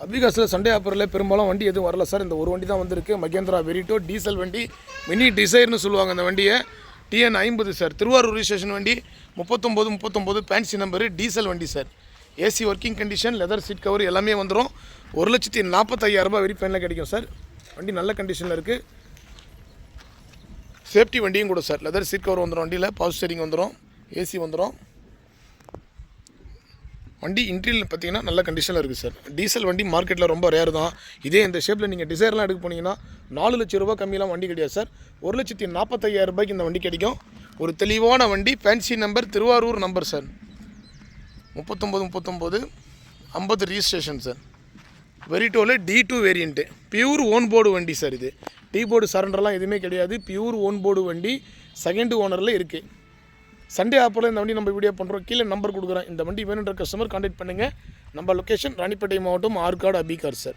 அபிகாஸில் Sunday ஆஃபரில் பெரும்பாலும் வண்டி எதுவும் வரல சார். இந்த ஒரு வண்டி தான் வந்திருக்கு. மகேந்திரா வெரிட்டோ டீசல் வண்டி, மினி டிசைர்னு சொல்லுவாங்க இந்த வண்டியை. TN 50 sir. திருவாரூர் ரிஜிஸ்ட்ரேஷன் வண்டி 39 ஃபேன்சி நம்பரு, டீசல் வண்டி sir. AC working condition, leather seat cover எல்லாமே வந்துடும். 1,45,000 வெரி ஃபைனில் கிடைக்கும் சார். வண்டி நல்ல கண்டிஷனில் இருக்குது. சேஃப்டி வண்டியும் கூட சார். லெதர் சீட் கவர் வந்துடும் வண்டியில், பவர் ஸ்டீரிங் வந்துடும், ஏசி வந்துடும். வண்டி இன்டீரியல் பார்த்தீங்கன்னா நல்ல கண்டிஷனில் இருக்குது சார். டீசல் வண்டி மார்க்கெட்டில் ரொம்ப ரேர் தான். இதே இந்த ஷேப்பில் நீங்கள் டிசைர்லாம் எடுக்க போனீங்கன்னா 4 லட்ச ரூபா கம்மியெலாம் வண்டி கிடையாது சார். 1,45,000 இந்த வண்டி கிடைக்கும். ஒரு தெளிவான வண்டி, fancy number, Thiruvarur number sir. 39 50 registration sir. வெரிட்டோவில் D2 variant, pure own board வண்டி சார். இது டீ போர்டு சரண்டர்லாம் எதுவுமே கிடையாது. பியூர் ஓன் போர்டு வண்டி, செகண்ட் ஓனரில் இருக்குது. சண்டே ஆஃபரில் இந்த வண்டி நம்ம வீடியோ பண்ணுறோம். கீழே நம்பர் கொடுக்குறேன். இந்த வண்டி வேணுன்ற கஸ்டமர் கான்டாக்ட் பண்ணுங்கள். நம்ம லொக்கேஷன் ராணிப்பேட்டை மாவட்டம், ஆற்காடு, அபிகார் சார்.